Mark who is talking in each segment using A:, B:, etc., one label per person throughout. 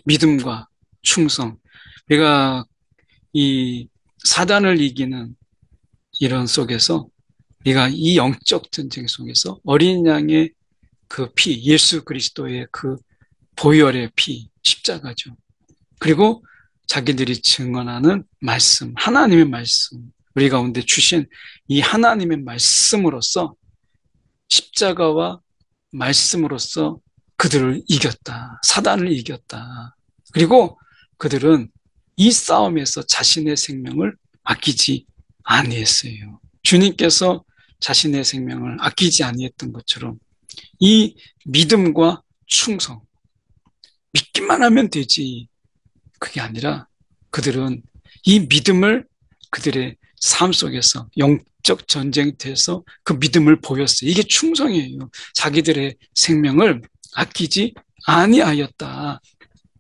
A: 믿음과 충성. 우리가 이 사단을 이기는 이런 속에서 우리가 이 영적 전쟁 속에서 어린 양의 그 피, 예수 그리스도의 그 보혈의 피, 십자가죠. 그리고 자기들이 증언하는 말씀, 하나님의 말씀, 우리 가운데 주신 이 하나님의 말씀으로써 십자가와 말씀으로써 그들을 이겼다. 사단을 이겼다. 그리고 그들은 이 싸움에서 자신의 생명을 아끼지 아니했어요. 주님께서 자신의 생명을 아끼지 아니했던 것처럼 이 믿음과 충성, 믿기만 하면 되지. 그게 아니라 그들은 이 믿음을 그들의 삶 속에서 영적 전쟁터에서 그 믿음을 보였어요. 이게 충성이에요. 자기들의 생명을 아끼지 아니하였다.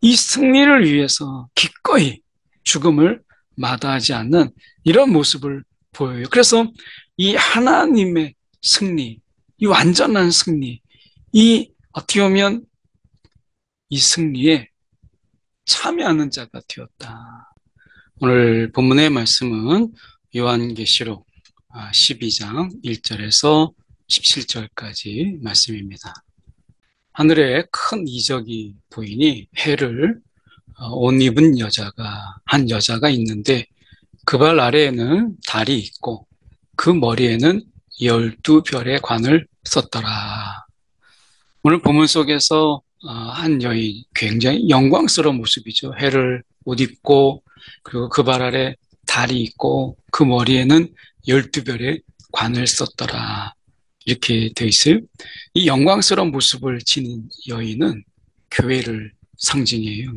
A: 이 승리를 위해서 기꺼이 죽음을 마다하지 않는 이런 모습을 보여요. 그래서 이 하나님의 승리, 이 완전한 승리, 이 어떻게 보면 이 승리에 참여하는 자가 되었다. 오늘 본문의 말씀은 요한계시록 12장 1절에서 17절까지 말씀입니다. 하늘에 큰 이적이 보이니 해를 옷 입은 한 여자가 있는데 그 발 아래에는 달이 있고 그 머리에는 12별의 관을 썼더라. 오늘 본문 속에서 한 여인, 굉장히 영광스러운 모습이죠. 해를 옷 입고 그리고 그 발 아래 달이 있고 그 머리에는 12별의 관을 썼더라. 이렇게 되어 있어요. 이 영광스러운 모습을 지닌 여인은 교회를 상징해요.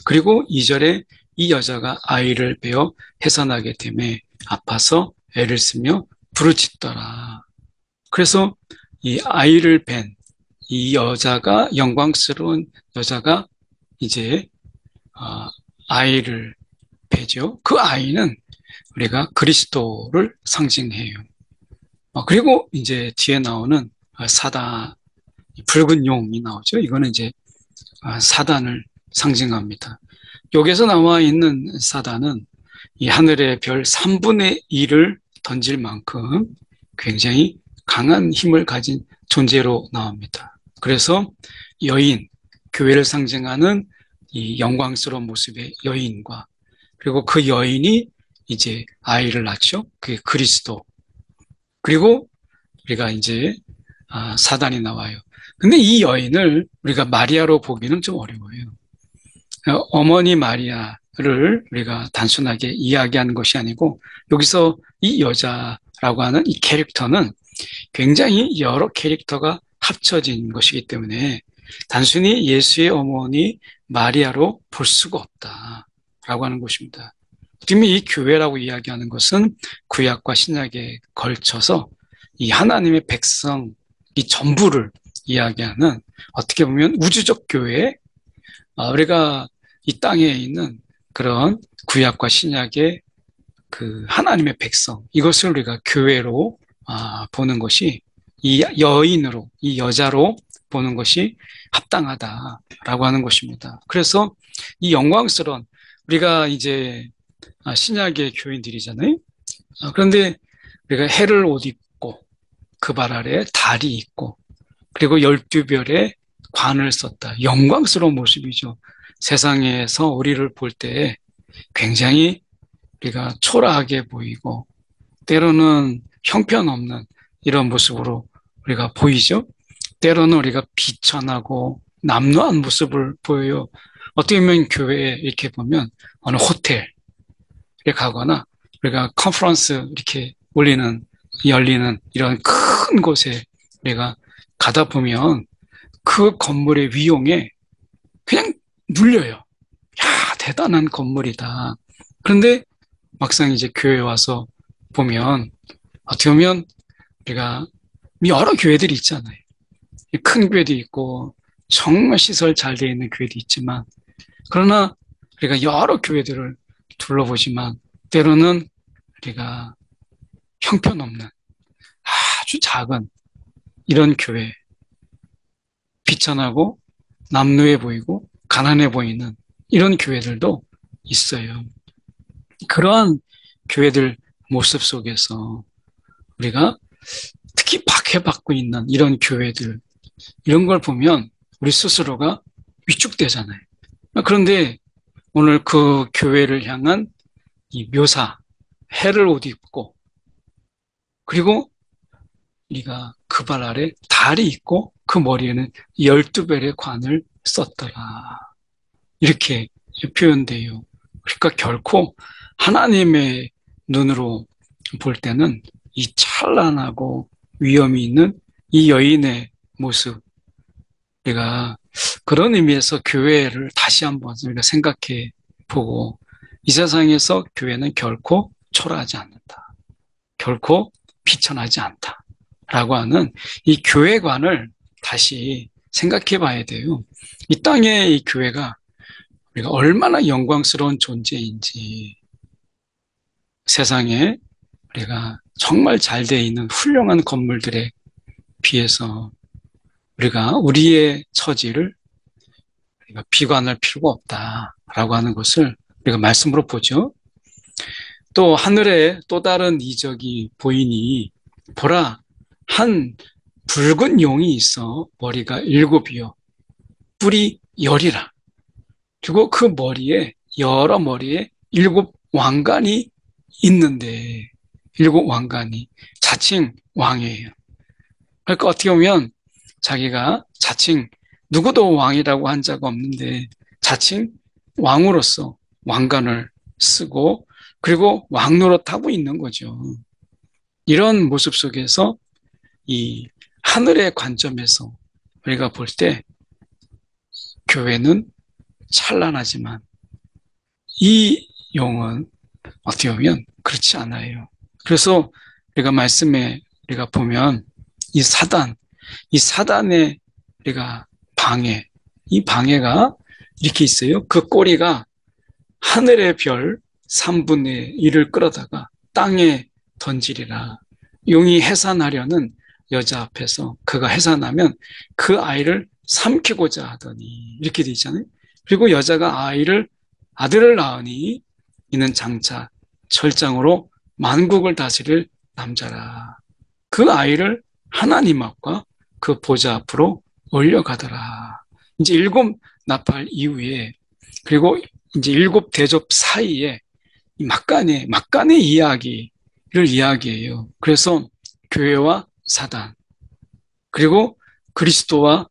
A: 그리고 2절에 이 여자가 아이를 베어 해산하게 되매 아파서 애를 쓰며 부르짖더라. 그래서 이 아이를 벤 이 여자가 영광스러운 여자가 이제 아이를 베죠. 그 아이는 우리가 그리스도를 상징해요. 그리고 이제 뒤에 나오는 사단, 붉은 용이 나오죠. 이거는 이제 사단을 상징합니다. 여기서 나와 있는 사단은 이 하늘의 별 3분의 1을 던질 만큼 굉장히 강한 힘을 가진 존재로 나옵니다. 그래서 여인, 교회를 상징하는 이 영광스러운 모습의 여인과 그리고 그 여인이 이제 아이를 낳죠. 그게 그리스도. 그리고 우리가 이제 사단이 나와요. 근데 이 여인을 우리가 마리아로 보기는 좀 어려워요. 어머니 마리아를 우리가 단순하게 이야기하는 것이 아니고 여기서 이 여자라고 하는 이 캐릭터는 굉장히 여러 캐릭터가 합쳐진 것이기 때문에 단순히 예수의 어머니 마리아로 볼 수가 없다라고 하는 것입니다. 지금 이 교회라고 이야기하는 것은 구약과 신약에 걸쳐서 이 하나님의 백성 이 전부를 이야기하는 어떻게 보면 우주적 교회, 우리가 이 땅에 있는 그런 구약과 신약의 그 하나님의 백성 이것을 우리가 교회로 보는 것이 이 여인으로 이 여자로 보는 것이 합당하다라고 하는 것입니다. 그래서 이 영광스러운 우리가 이제 신약의 교인들이잖아요. 그런데 우리가 해를 옷 입고 그 발 아래 달이 있고 그리고 12별의 관을 썼다. 영광스러운 모습이죠. 세상에서 우리를 볼 때 굉장히 우리가 초라하게 보이고 때로는 형편없는 이런 모습으로 우리가 보이죠. 때로는 우리가 비천하고 남루한 모습을 보여요. 어떻게 보면 교회에 이렇게 보면 어느 호텔에 가거나 우리가 컨퍼런스 이렇게 열리는 이런 큰 곳에 우리가 가다 보면 그 건물의 위용에 그냥 눌려요. 야, 대단한 건물이다. 그런데 막상 이제 교회에 와서 보면 어떻게 보면 우리가 여러 교회들이 있잖아요. 큰 교회도 있고 정말 시설 잘 되어 있는 교회도 있지만 그러나 우리가 여러 교회들을 둘러보지만 때로는 우리가 형편없는 아주 작은 이런 교회 비천하고 남루해 보이고 가난해 보이는 이런 교회들도 있어요. 그러한 교회들 모습 속에서 우리가 특히 박해받고 있는 이런 교회들, 이런 걸 보면 우리 스스로가 위축되잖아요. 그런데 오늘 그 교회를 향한 이 묘사, 해를 옷 입고, 그리고 우리가 그 발 아래 달이 있고 그 머리에는 12별의 관을 썼더라. 이렇게 표현돼요. 그러니까 결코 하나님의 눈으로 볼 때는 이 찬란하고 위엄이 있는 이 여인의 모습, 우리가 그런 의미에서 교회를 다시 한번 우리가 생각해 보고, 이 세상에서 교회는 결코 초라하지 않는다. 결코 비천하지 않다. 라고 하는 이 교회관을 다시 생각해 봐야 돼요. 이 땅의 이 교회가 우리가 얼마나 영광스러운 존재인지, 세상에 우리가 정말 잘 돼 있는 훌륭한 건물들에 비해서 우리가 우리의 처지를 우리가 비관할 필요가 없다라고 하는 것을 우리가 말씀으로 보죠. 또 하늘에 또 다른 이적이 보이니 보라, 한 붉은 용이 있어 머리가 7이요 뿔이 10이라. 그리고 그 머리에, 여러 머리에 7왕관이 있는데, 7왕관이 자칭 왕이에요. 그러니까 어떻게 보면 자기가 자칭 누구도 왕이라고 한 자가 없는데 자칭 왕으로서 왕관을 쓰고, 그리고 왕노릇하고 있는 거죠. 이런 모습 속에서 이 하늘의 관점에서 우리가 볼 때 교회는 찬란하지만 이 용은 어떻게 보면 그렇지 않아요. 그래서 우리가 말씀에 우리가 보면 이 사단의 우리가 방해, 이 방해가 이렇게 있어요. 그 꼬리가 하늘의 별 3분의 1을 끌어다가 땅에 던지리라. 용이 해산하려는 여자 앞에서 그가 해산하면 그 아이를 삼키고자 하더니, 이렇게 돼 있잖아요. 그리고 여자가 아들을 낳으니 이는 장차 철장으로 만국을 다스릴 남자라. 그 아이를 하나님 앞과 그 보좌 앞으로 올려가더라. 이제 7나팔 이후에, 그리고 이제 7대접 사이에 막간의 이야기를 이야기해요. 그래서 교회와 사단, 그리고 그리스도와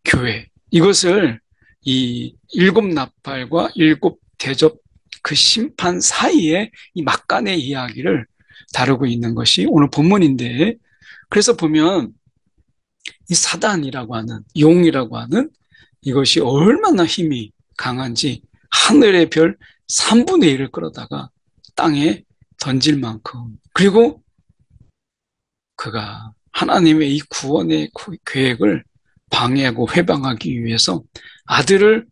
A: 교회, 이것을 이 7나팔과 7대접 그 심판 사이에 이 막간의 이야기를 다루고 있는 것이 오늘 본문인데, 그래서 보면 이 사단이라고 하는, 용이라고 하는 이것이 얼마나 힘이 강한지 하늘의 별 3분의 1을 끌어다가 땅에 던질 만큼, 그리고 그가 하나님의 이 구원의 계획을 방해하고 회방하기 위해서 아들을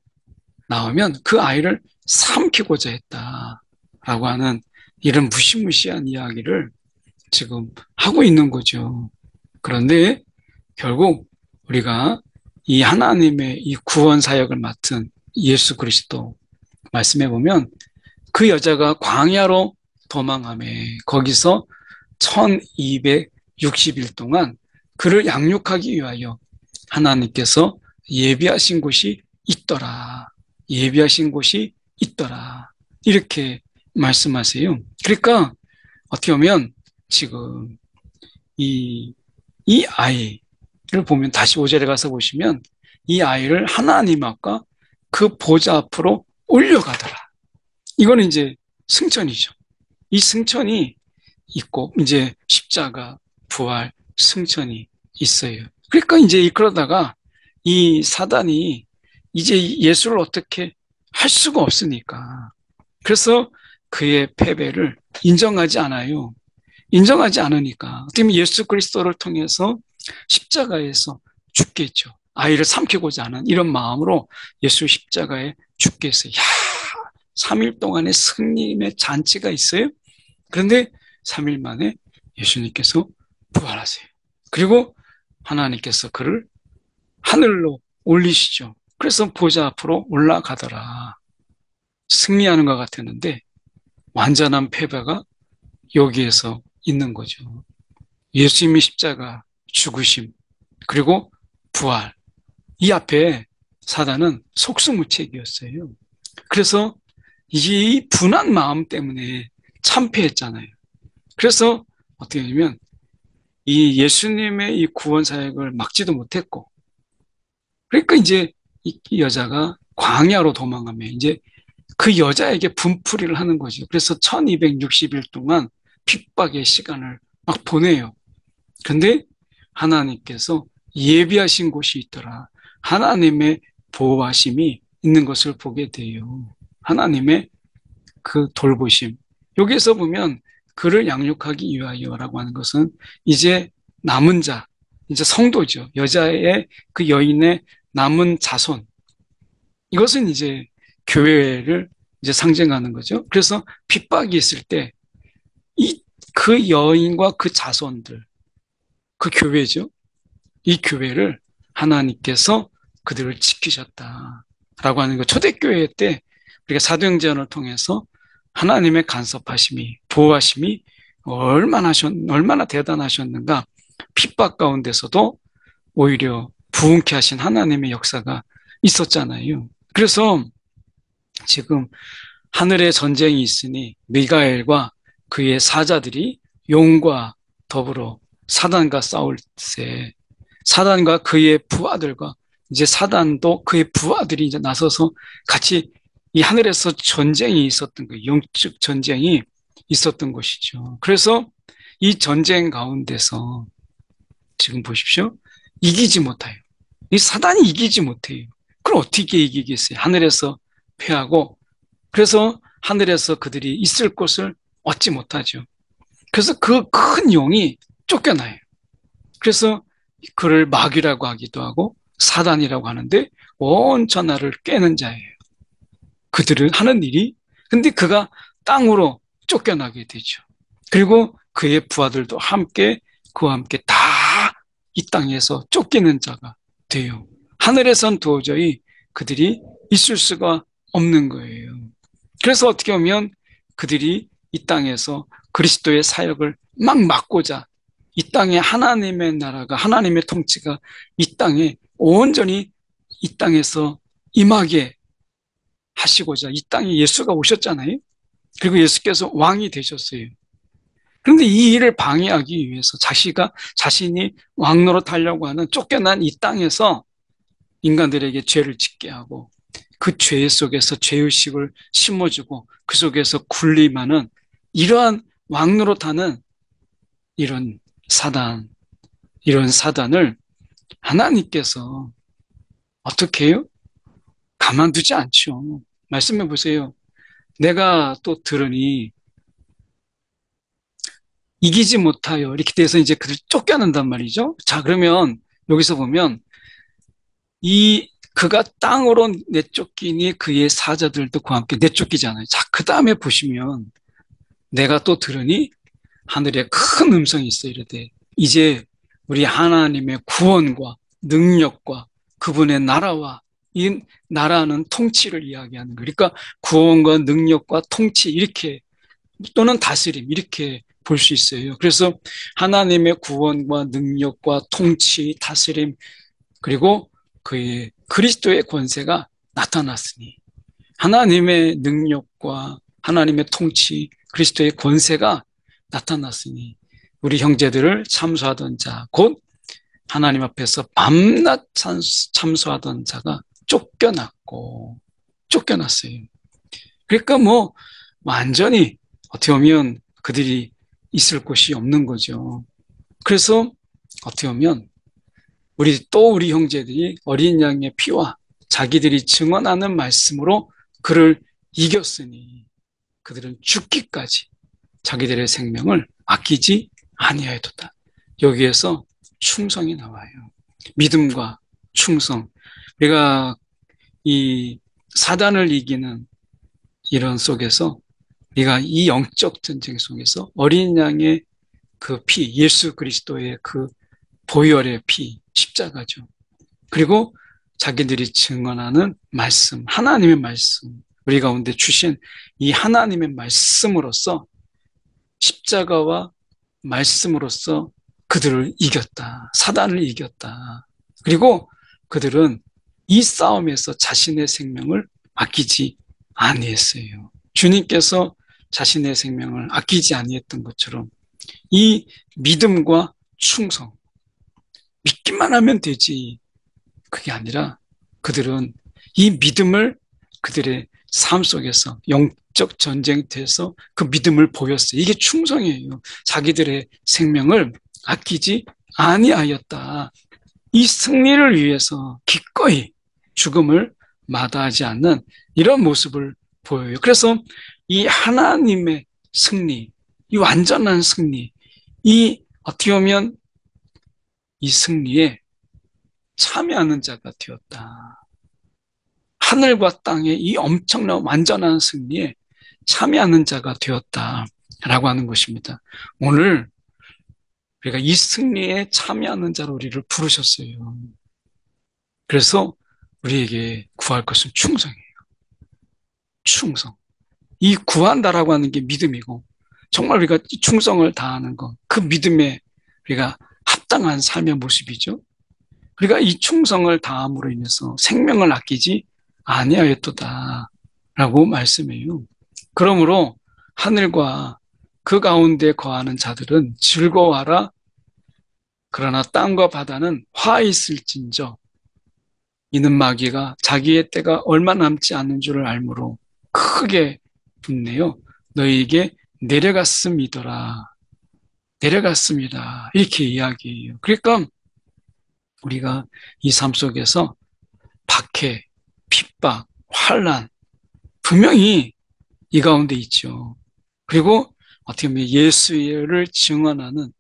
A: 낳으면 그 아이를 삼키고자 했다라고 하는 이런 무시무시한 이야기를 지금 하고 있는 거죠. 그런데 결국 우리가 이 하나님의 이 구원 사역을 맡은 예수 그리스도 말씀해 보면 그 여자가 광야로 도망하며 거기서 1260일 동안 그를 양육하기 위하여 하나님께서 예비하신 곳이 있더라. 예비하신 곳이 있더라. 이렇게 말씀하세요. 그러니까 어떻게 보면 지금 이 아이를 보면, 다시 5절에 가서 보시면 이 아이를 하나님 앞과 그 보좌 앞으로 올려가더라. 이거는 이제 승천이죠. 이 승천이 있고 이제 십자가, 부활, 승천이 있어요. 그러니까 이제 그러다가 이 사단이 이제 예수를 어떻게 할 수가 없으니까, 그래서 그의 패배를 인정하지 않아요. 인정하지 않으니까 어떻게 보면 예수 그리스도를 통해서 십자가에서 죽겠죠. 아이를 삼키고자 하는 이런 마음으로 예수 십자가에 죽겠어요. 3일 동안의 승리의 잔치가 있어요. 그런데 3일 만에 예수님께서 부활하세요. 그리고 하나님께서 그를 하늘로 올리시죠. 그래서 보좌 앞으로 올라가더라. 승리하는 것 같았는데 완전한 패배가 여기에서 있는 거죠. 예수님의 십자가, 죽으심, 그리고 부활. 이 앞에 사단은 속수무책이었어요. 그래서 이 분한 마음 때문에 참패했잖아요. 그래서 어떻게 되냐면 이 예수님의 이 구원 사역을 막지도 못했고, 그러니까 이제 이 여자가 광야로 도망가면 이제 그 여자에게 분풀이를 하는 거죠. 그래서 1260일 동안 핍박의 시간을 막 보내요. 근데 하나님께서 예비하신 곳이 있더라. 하나님의 보호하심이 있는 것을 보게 돼요. 하나님의 그 돌보심. 여기에서 보면 그를 양육하기 위하여라고 하는 것은 이제 남은 자, 이제 성도죠. 여자의 그 여인의 남은 자손. 이것은 이제 교회를 이제 상징하는 거죠. 그래서 핍박이 있을 때 그 여인과 그 자손들, 그 교회죠. 이 교회를 하나님께서 그들을 지키셨다라고 하는 거. 초대교회 때 우리가 사도행전을 통해서 하나님의 간섭하심이, 보호하심이 얼마나 대단하셨는가. 핍박 가운데서도 오히려 부흥케 하신 하나님의 역사가 있었잖아요. 그래서 지금 하늘에 전쟁이 있으니 미가엘과 그의 사자들이 용과 더불어 사단과 싸울 때 사단과 그의 부하들과 이제 사단도 그의 부하들이 이제 나서서 같이 이 하늘에서 전쟁이 있었던 거예요. 영적 전쟁이 있었던 것이죠. 그래서 이 전쟁 가운데서 지금 보십시오. 이기지 못해요. 이 사단이 이기지 못해요. 그럼 어떻게 이기겠어요? 하늘에서 패하고 그래서 하늘에서 그들이 있을 곳을 얻지 못하죠. 그래서 그 큰 용이 쫓겨나요. 그래서 그를 마귀라고 하기도 하고 사단이라고 하는데 온 천하를 꿰는 자예요. 그들을 하는 일이 근데 그가 땅으로 쫓겨나게 되죠. 그리고 그의 부하들도 함께 그와 함께 다 이 땅에서 쫓기는 자가 돼요. 하늘에선 도저히 그들이 있을 수가 없는 거예요. 그래서 어떻게 보면 그들이 이 땅에서 그리스도의 사역을 막 막고자 이 땅에 하나님의 나라가 하나님의 통치가 이 땅에 온전히 이 땅에서 임하게 하시고자 이 땅에 예수가 오셨잖아요. 그리고 예수께서 왕이 되셨어요. 그런데 이 일을 방해하기 위해서 자신이 왕 노릇하려고 하는 쫓겨난 이 땅에서 인간들에게 죄를 짓게 하고 그 죄 속에서 죄의식을 심어주고 그 속에서 군림하는 이러한 왕 노릇하는 이런 사단을 하나님께서 어떻게 해요? 가만두지 않죠. 말씀해 보세요. 내가 또 들으니 이기지 못하여 이렇게 돼서 이제 그들 쫓겨난단 말이죠. 자, 그러면 여기서 보면 그가 땅으로 내쫓기니 그의 사자들도 그와 함께 내쫓기잖아요. 자, 그 다음에 보시면 내가 또 들으니 하늘에 큰 음성이 있어 이르되 이제 우리 하나님의 구원과 능력과 그분의 나라와 이 나라는 통치를 이야기하는 거예요. 그러니까 구원과 능력과 통치 이렇게 또는 다스림 이렇게 볼 수 있어요. 그래서 하나님의 구원과 능력과 통치, 다스림 그리고 그의 그리스도의 권세가 나타났으니 하나님의 능력과 하나님의 통치, 그리스도의 권세가 나타났으니 우리 형제들을 참소하던 자, 곧 하나님 앞에서 밤낮 참소하던 자가 쫓겨났어요. 그러니까 뭐 완전히 어떻게 보면 그들이 있을 곳이 없는 거죠. 그래서 어떻게 보면 우리 형제들이 어린 양의 피와 자기들이 증언하는 말씀으로 그를 이겼으니 그들은 죽기까지 자기들의 생명을 아끼지 아니하였도다. 여기에서 충성이 나와요. 믿음과 충성. 우리가 이 사단을 이기는 이런 속에서 우리가 이 영적 전쟁 속에서 어린 양의 그 피, 예수 그리스도의 그 보혈의 피, 십자가죠. 그리고 자기들이 증언하는 말씀, 하나님의 말씀, 우리 가운데 주신 이 하나님의 말씀으로써 십자가와 말씀으로써 그들을 이겼다. 사단을 이겼다. 그리고 그들은 이 싸움에서 자신의 생명을 아끼지 아니했어요. 주님께서 자신의 생명을 아끼지 아니했던 것처럼 이 믿음과 충성, 믿기만 하면 되지. 그게 아니라 그들은 이 믿음을 그들의 삶 속에서 영적 전쟁터에서 그 믿음을 보였어요. 이게 충성이에요. 자기들의 생명을 아끼지 아니하였다. 이 승리를 위해서 기꺼이 죽음을 마다하지 않는 이런 모습을 보여요. 그래서 이 하나님의 승리, 이 완전한 승리, 이 어떻게 보면 이 승리에 참여하는 자가 되었다. 하늘과 땅의 이 엄청난 완전한 승리에 참여하는 자가 되었다라고 하는 것입니다. 오늘 우리가 이 승리에 참여하는 자로 우리를 부르셨어요. 그래서 우리에게 구할 것은 충성이에요. 충성. 이 구한다라고 하는 게 믿음이고 정말 우리가 이 충성을 다하는 것, 그 믿음에 우리가 합당한 삶의 모습이죠. 우리가 이 충성을 다함으로 인해서 생명을 아끼지 아니하였도다라고 말씀해요. 그러므로 하늘과 그 가운데 거하는 자들은 즐거워하라. 그러나 땅과 바다는 화 있을진저 이는 마귀가 자기의 때가 얼마 남지 않은 줄을 알므로 크게 분내요. 너희에게 내려갔음이더라. 내려갔습니다. 이렇게 이야기해요. 그러니까 우리가 이 삶 속에서 박해, 핍박, 환난 분명히 이 가운데 있죠. 그리고 어떻게 보면 예수를 증언하는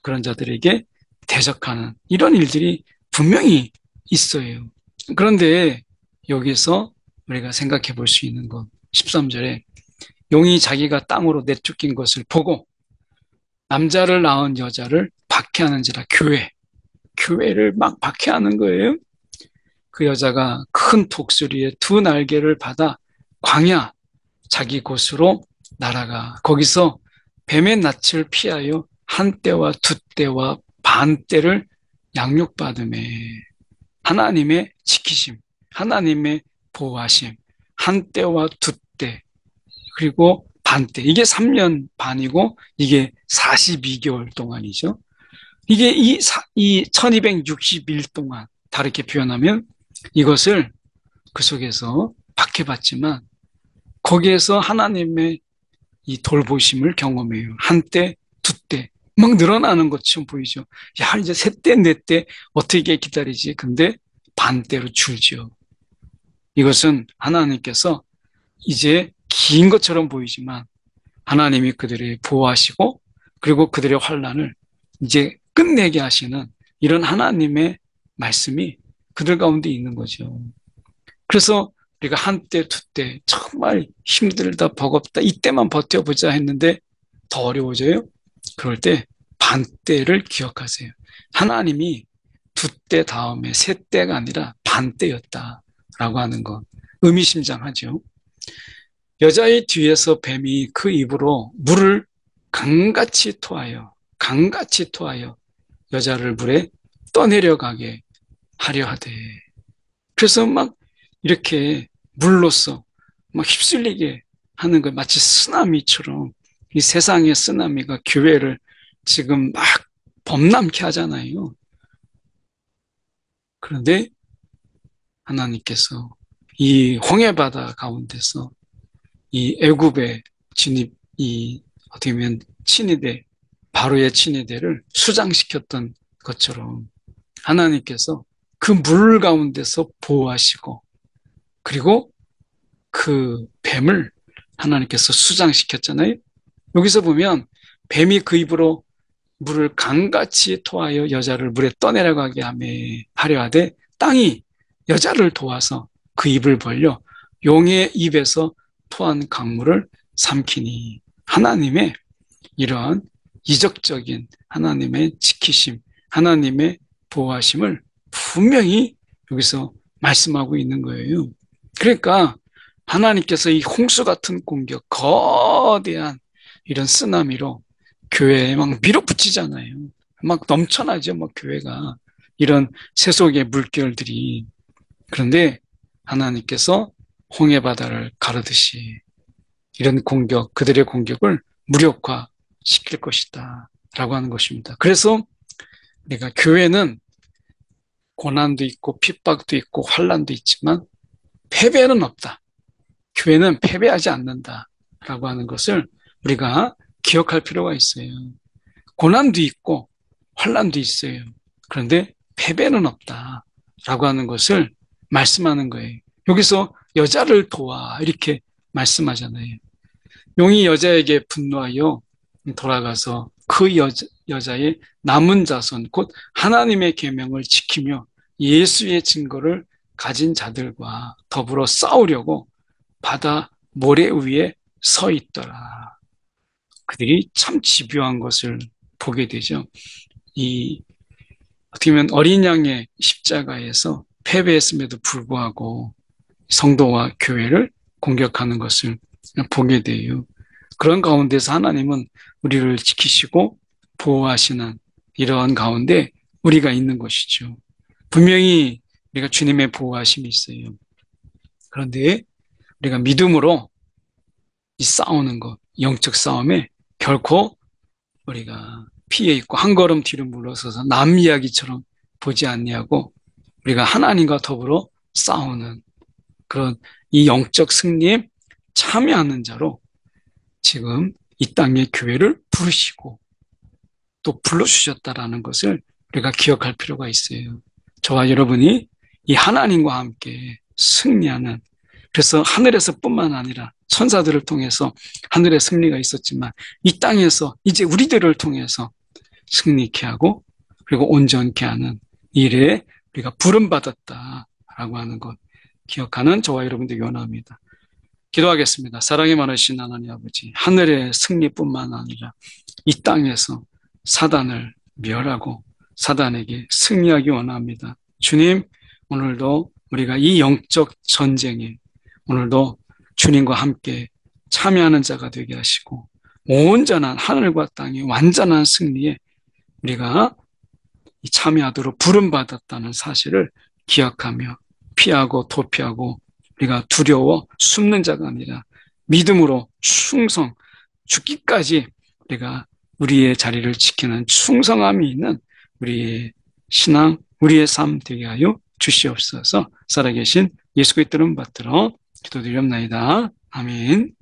A: 그런 자들에게 대적하는 이런 일들이 분명히 있어요. 그런데 여기서 우리가 생각해 볼 수 있는 건 13절에 용이 자기가 땅으로 내쫓긴 것을 보고 남자를 낳은 여자를 박해하는지라 교회를 막 박해하는 거예요. 그 여자가 큰 독수리의 두 날개를 받아 광야 자기 곳으로 날아가 거기서 뱀의 낯을 피하여 한 때와 두 때와 반 때를 양육받음에 하나님의 지키심, 하나님의 보호하심, 한 때와 두 때, 그리고 반 때. 이게 3년 반이고 이게 42개월 동안이죠. 이게 이 1260일 동안 다르게 표현하면 이것을 그 속에서 박해받지만 거기에서 하나님의 이 돌보심을 경험해요. 한 때, 두 때. 막 늘어나는 것처럼 보이죠. 야, 이제 세 때, 네 때 어떻게 기다리지? 근데 반대로 줄죠. 이것은 하나님께서 이제 긴 것처럼 보이지만 하나님이 그들을 보호하시고 그리고 그들의 환난을 이제 끝내게 하시는 이런 하나님의 말씀이 그들 가운데 있는 거죠. 그래서 우리가 한때, 두 때 정말 힘들다, 버겁다, 이때만 버텨보자 했는데 더 어려워져요. 그럴 때 반때를 기억하세요. 하나님이 두 때 다음에 세 때가 아니라 반때였다라고 하는 것 의미심장하죠. 여자의 뒤에서 뱀이 그 입으로 물을 강같이 토하여 여자를 물에 떠내려가게 하려 하되 그래서 막 이렇게 물로써 막 휩쓸리게 하는 거 마치 쓰나미처럼 이 세상의 쓰나미가 교회를 지금 막 범람케 하잖아요. 그런데 하나님께서 이 홍해바다 가운데서 이 애굽의 진입, 이 어떻게 보면 친위대, 바로의 친위대를 수장시켰던 것처럼 하나님께서 그 물 가운데서 보호하시고 그리고 그 뱀을 하나님께서 수장시켰잖아요. 여기서 보면 뱀이 그 입으로 물을 강같이 토하여 여자를 물에 떠내려가게 하려 하되 땅이 여자를 도와서 그 입을 벌려 용의 입에서 토한 강물을 삼키니 하나님의 이러한 이적적인 하나님의 지키심, 하나님의 보호하심을 분명히 여기서 말씀하고 있는 거예요. 그러니까 하나님께서 이 홍수 같은 공격, 거대한 이런 쓰나미로 교회에 막 밀어붙이잖아요. 막 넘쳐나죠, 막 교회가. 이런 세속의 물결들이. 그런데 하나님께서 홍해 바다를 가르듯이 이런 공격, 그들의 공격을 무력화시킬 것이다. 라고 하는 것입니다. 그래서 우리가 교회는 고난도 있고 핍박도 있고 환란도 있지만 패배는 없다. 교회는 패배하지 않는다. 라고 하는 것을 우리가 기억할 필요가 있어요. 고난도 있고 환란도 있어요. 그런데 패배는 없다. 라고 하는 것을 말씀하는 거예요. 여기서 여자를 도와 이렇게 말씀하잖아요. 용이 여자에게 분노하여 돌아가서 그 여자의 남은 자손, 곧 하나님의 계명을 지키며 예수의 증거를 가진 자들과 더불어 싸우려고 바다 모래 위에 서 있더라. 그들이 참 집요한 것을 보게 되죠. 이 어떻게 보면 어린 양의 십자가에서 패배했음에도 불구하고 성도와 교회를 공격하는 것을 보게 돼요. 그런 가운데서 하나님은 우리를 지키시고 보호하시는 이러한 가운데 우리가 있는 것이죠. 분명히 우리가 주님의 보호하심이 있어요. 그런데 우리가 믿음으로 이 싸우는 것, 영적 싸움에 결코 우리가 피해 있고 한 걸음 뒤로 물러서서 남 이야기처럼 보지 않냐고 우리가 하나님과 더불어 싸우는 그런 이 영적 승리에 참여하는 자로 지금 이 땅의 교회를 부르시고 또 불러주셨다라는 것을 우리가 기억할 필요가 있어요. 저와 여러분이 이 하나님과 함께 승리하는, 그래서 하늘에서뿐만 아니라 천사들을 통해서 하늘의 승리가 있었지만 이 땅에서 이제 우리들을 통해서 승리케 하고 그리고 온전케 하는 일에 우리가 부름받았다라고 하는 것 기억하는 저와 여러분들이 원합니다. 기도하겠습니다. 사랑이 많으신 하나님 아버지, 하늘의 승리뿐만 아니라 이 땅에서 사단을 멸하고 사단에게 승리하기 원합니다. 주님, 오늘도 우리가 이 영적 전쟁에 오늘도 주님과 함께 참여하는 자가 되게 하시고 온전한 하늘과 땅의 완전한 승리에 우리가 참여하도록 부름받았다는 사실을 기억하며 피하고 도피하고 우리가 두려워 숨는 자가 아니라 믿음으로 충성, 죽기까지 우리가 우리의 자리를 지키는 충성함이 있는 우리의 신앙, 우리의 삶 되게 하여 주시옵소서. 살아계신 예수 그리스도를 받들어 기도드리옵나이다. 아멘.